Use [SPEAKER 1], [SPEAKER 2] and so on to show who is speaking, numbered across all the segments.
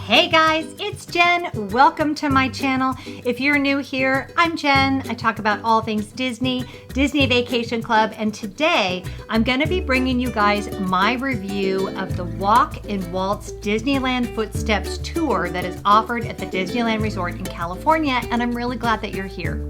[SPEAKER 1] Hey guys, it's Jen. Welcome to my channel. If you're new here, I'm Jen. I talk about all things Disney, Disney Vacation Club, and today I'm going to be bringing you guys my review of the Walk in Walt's Disneyland Footsteps tour that is offered at the Disneyland Resort in California, and I'm really glad that you're here.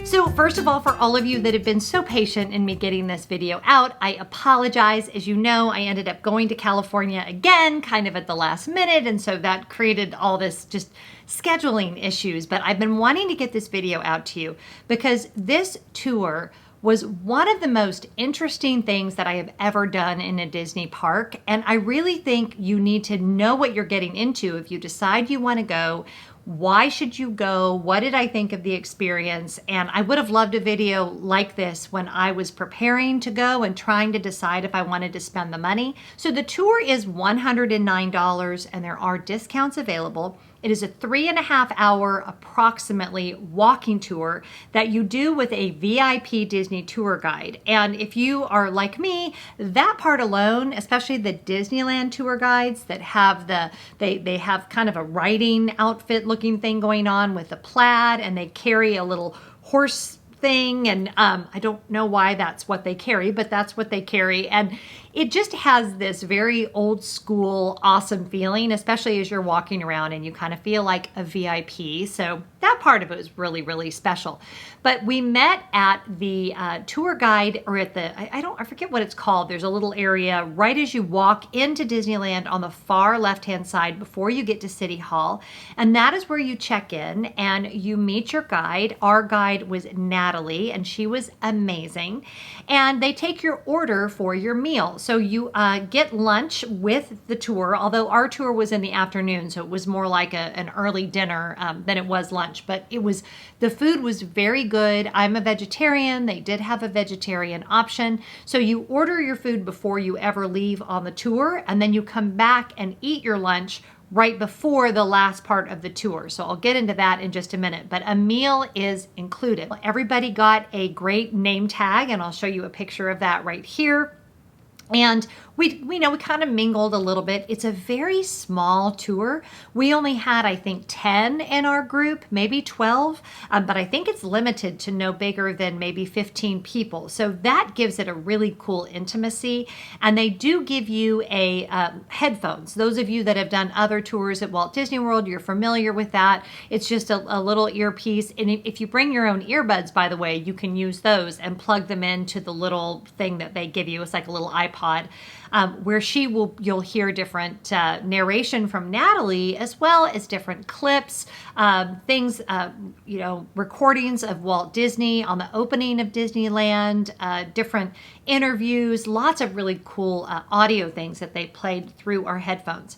[SPEAKER 1] So first of all, for all of you that have been so patient in me getting this video out, I apologize. As you know, I ended up going to California again, kind of at the last minute, and so that created all this just scheduling issues. But I've been wanting to get this video out to you because this tour was one of the most interesting things that I have ever done in a Disney park. And I really think you need to know what you're getting into if you decide you want to go. Why should you go? What did I think of the experience? And I would have loved a video like this when I was preparing to go and trying to decide if I wanted to spend the money. So the tour is $109 and there are discounts available. It is a 3.5 hour approximately walking tour that you do with a VIP Disney tour guide. And if you are like me, that part alone, especially the Disneyland tour guides that have they have kind of a riding outfit looking thing going on with a plaid, and they carry a little horse thing, and I don't know why that's what they carry, but that's what they carry. And it just has this very old school, awesome feeling, especially as you're walking around and you kind of feel like a VIP. So that part of it was really, really special. But we met at the tour guide, or at the, I forget what it's called. There's a little area right as you walk into Disneyland on the far left-hand side before you get to City Hall. And that is where you check in and you meet your guide. Our guide was Natalie, and she was amazing. And they take your order for your meal. So you get lunch with the tour, although our tour was in the afternoon, so it was more like an early dinner than it was lunch. But the food was very good. I'm a vegetarian. They did have a vegetarian option. So you order your food before you ever leave on the tour, and then you come back and eat your lunch right before the last part of the tour. So I'll get into that in just a minute, but a meal is included. Everybody got a great name tag, and I'll show you a picture of that right here. And we kind of mingled a little bit. It's a very small tour. We only had, I think, 10 in our group, maybe 12, but I think it's limited to no bigger than maybe 15 people. So that gives it a really cool intimacy. And they do give you a headphones. Those of you that have done other tours at Walt Disney World, you're familiar with that. It's just a little earpiece. And if you bring your own earbuds, by the way, you can use those and plug them into the little thing that they give you. It's like a little iPod. Where you'll hear different narration from Natalie, as well as different clips, things, recordings of Walt Disney on the opening of Disneyland, different interviews, lots of really cool audio things that they played through our headphones.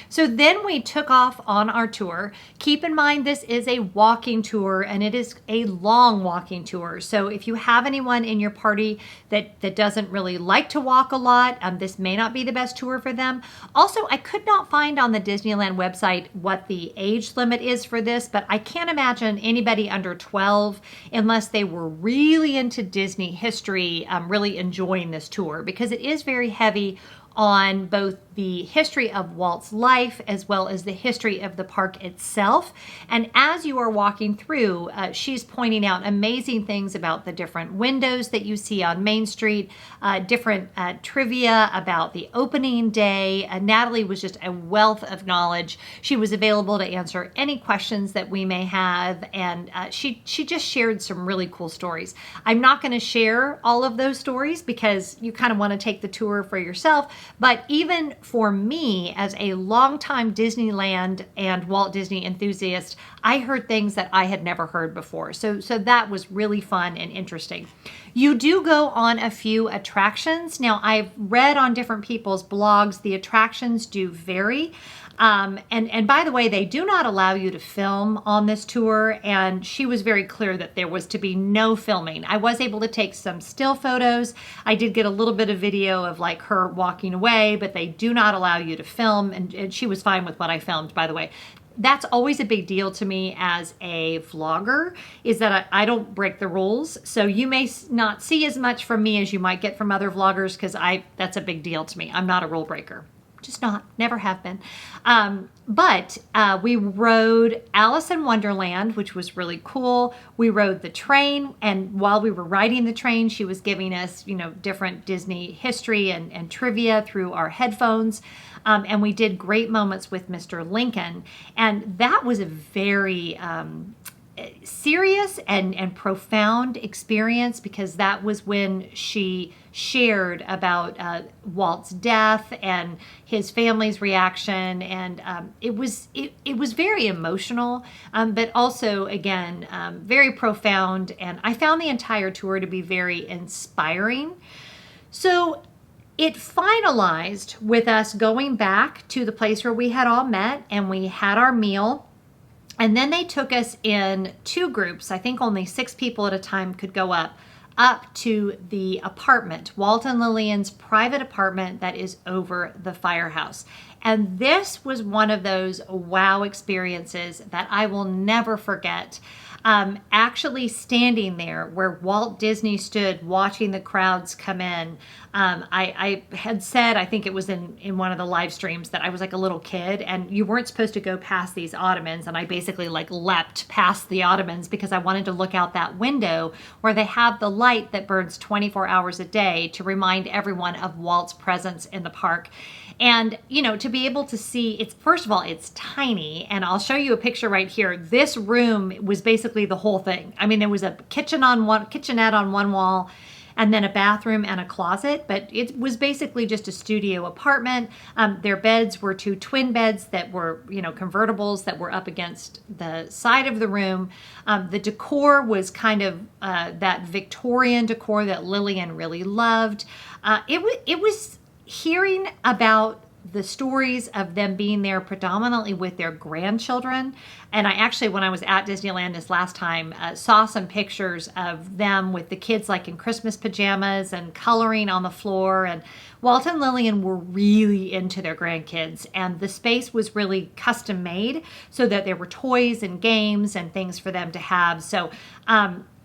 [SPEAKER 1] So then we took off on our tour. Keep in mind, this is a walking tour, and it is a long walking tour. So if you have anyone in your party that doesn't really like to walk a lot, this may not be the best tour for them. Also, I could not find on the Disneyland website what the age limit is for this, but I can't imagine anybody under 12, unless they were really into Disney history, really enjoying this tour, because it is very heavy on both the history of Walt's life as well as the history of the park itself. And as you are walking through, she's pointing out amazing things about the different windows that you see on Main Street, different trivia about the opening day. Natalie was just a wealth of knowledge. She was available to answer any questions that we may have, and she just shared some really cool stories. I'm not going to share all of those stories because you kind of want to take the tour for yourself, but even for me, as a longtime Disneyland and Walt Disney enthusiast, I heard things that I had never heard before. So that was really fun and interesting. You do go on a few attractions. Now, I've read on different people's blogs, the attractions do vary. And by the way, they do not allow you to film on this tour, and she was very clear that there was to be no filming. I was able to take some still photos. I did get a little bit of video of like her walking away, but they do not allow you to film, and she was fine with what I filmed, by the way. that's always a big deal to me as a vlogger, is that I don't break the rules. So you may not see as much from me as you might get from other vloggers, because that's a big deal to me. I'm not a rule breaker. Just not, never have been. But we rode Alice in Wonderland, which was really cool. We rode the train, and while we were riding the train, she was giving us, you know, different Disney history and trivia through our headphones. And we did great moments with Mr. Lincoln. And that was a very serious and profound experience, because that was when she shared about Walt's death and his family's reaction, and it was very emotional, but also, again, very profound, and I found the entire tour to be very inspiring. So it finalized with us going back to the place where we had all met, and we had our meal. And then they took us in 2 groups. I think only 6 people at a time could go up to the apartment, Walt and Lillian's private apartment that is over the firehouse. And this was one of those wow experiences that I will never forget. Actually standing there where Walt Disney stood watching the crowds come in. I had said, I think it was in one of the live streams, that I was like a little kid and you weren't supposed to go past these ottomans. And I basically like leapt past the ottomans because I wanted to look out that window where they have the light that burns 24 hours a day to remind everyone of Walt's presence in the park. And, you know, to be able to see, it's, first of all, it's tiny. And I'll show you a picture right here. This room was basically the whole thing. I mean, there was a kitchenette on one wall, and then a bathroom and a closet, but it was basically just a studio apartment. Their beds were 2 twin beds that were, you know, convertibles that were up against the side of the room. The decor was kind of that Victorian decor that Lillian really loved. It was hearing about the stories of them being there predominantly with their grandchildren. And I actually, when I was at Disneyland this last time, saw some pictures of them with the kids like in Christmas pajamas and coloring on the floor. And Walt and Lillian were really into their grandkids, and the space was really custom made so that there were toys and games and things for them to have. So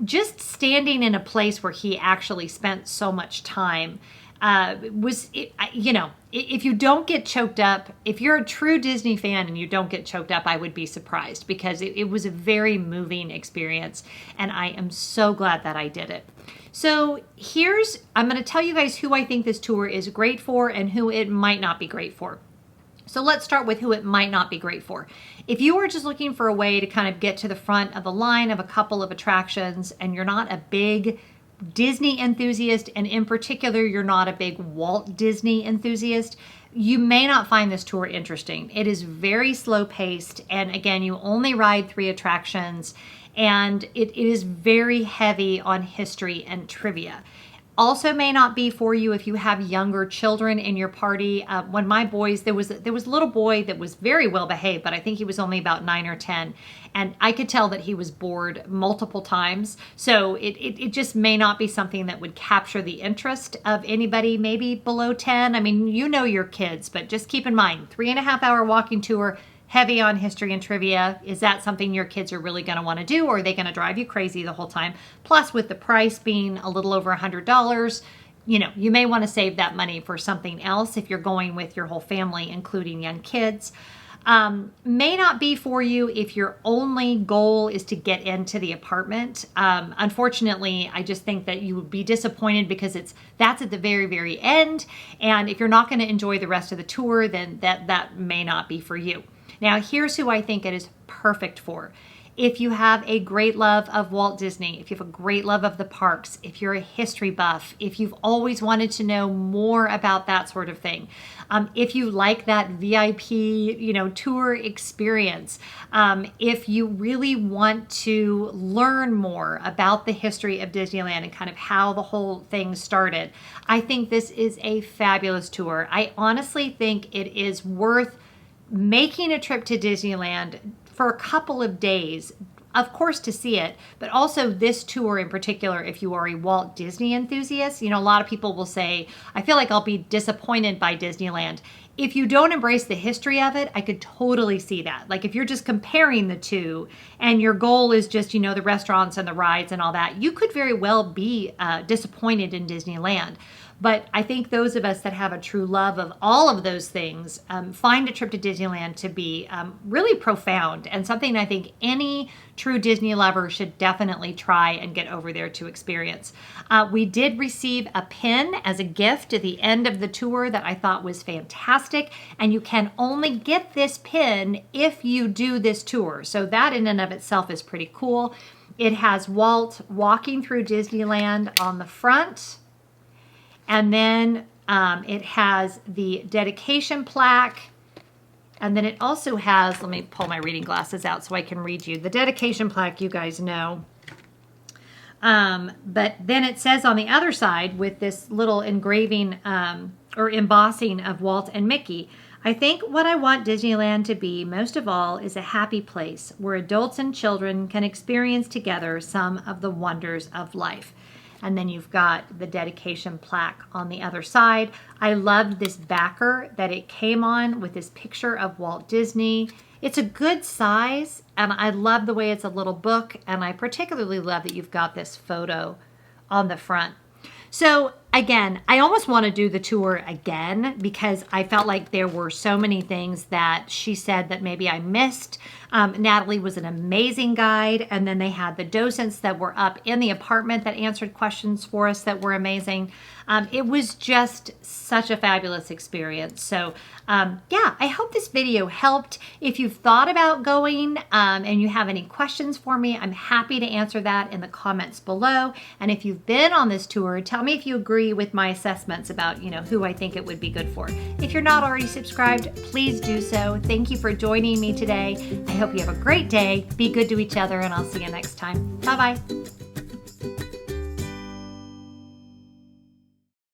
[SPEAKER 1] just standing in a place where he actually spent so much time you know, if you don't get choked up, if you're a true Disney fan and you don't get choked up, I would be surprised, because it was a very moving experience, and I am so glad that I did it. So I'm going to tell you guys who I think this tour is great for and who it might not be great for. So let's start with who it might not be great for. If you are just looking for a way to kind of get to the front of the line of a couple of attractions, and you're not a big Disney enthusiast, and in particular, you're not a big Walt Disney enthusiast, you may not find this tour interesting. It is very slow paced. And again, you only ride 3 attractions, and it is very heavy on history and trivia. Also may not be for you if you have younger children in your party. When my boys, there was a little boy that was very well behaved, but I think he was only about 9 or 10. And I could tell that he was bored multiple times. So it just may not be something that would capture the interest of anybody maybe below 10. I mean, you know your kids, but just keep in mind, 3.5-hour walking tour, heavy on history and trivia. Is that something your kids are really going to want to do, or are they going to drive you crazy the whole time? Plus, with the price being a little over $100, you know, you may want to save that money for something else if you're going with your whole family, including young kids. May not be for you if your only goal is to get into the apartment. Unfortunately, I just think that you would be disappointed, because that's at the very, very end. And if you're not going to enjoy the rest of the tour, then that may not be for you. Now, here's who I think it is perfect for. If you have a great love of Walt Disney, if you have a great love of the parks, if you're a history buff, if you've always wanted to know more about that sort of thing, if you like that VIP, you know, tour experience, if you really want to learn more about the history of Disneyland and kind of how the whole thing started, I think this is a fabulous tour. I honestly think it is worth making a trip to Disneyland for a couple of days. of course, to see it, but also this tour in particular, if you are a Walt Disney enthusiast. You know, a lot of people will say, I feel like I'll be disappointed by Disneyland. If you don't embrace the history of it, I could totally see that. Like if you're just comparing the two and your goal is just, you know, the restaurants and the rides and all that, you could very well be disappointed in Disneyland. But I think those of us that have a true love of all of those things find a trip to Disneyland to be really profound and something I think any true Disney lover should definitely try and get over there to experience. We did receive a pin as a gift at the end of the tour that I thought was fantastic. And you can only get this pin if you do this tour. So that in and of itself is pretty cool. It has Walt walking through Disneyland on the front. And then it has the dedication plaque. And then it also has, let me pull my reading glasses out so I can read you. The dedication plaque, you guys know. But then it says on the other side with this little engraving or embossing of Walt and Mickey, I think what I want Disneyland to be most of all is a happy place where adults and children can experience together some of the wonders of life. And then you've got the dedication plaque on the other side. I loved this backer that it came on with this picture of Walt Disney. It's a good size, and I love the way it's a little book, and I particularly love that you've got this photo on the front. So again, I almost want to do the tour again because I felt like there were so many things that she said that maybe I missed. Natalie was an amazing guide, and then they had the docents that were up in the apartment that answered questions for us that were amazing. It was just such a fabulous experience. So yeah, I hope this video helped. If you've thought about going and you have any questions for me, I'm happy to answer that in the comments below. And if you've been on this tour, tell me if you agree with my assessments about, you know, who I think it would be good for. If you're not already subscribed, please do so. Thank you for joining me today. I hope you have a great day. Be good to each other, and I'll see you next time. Bye-bye.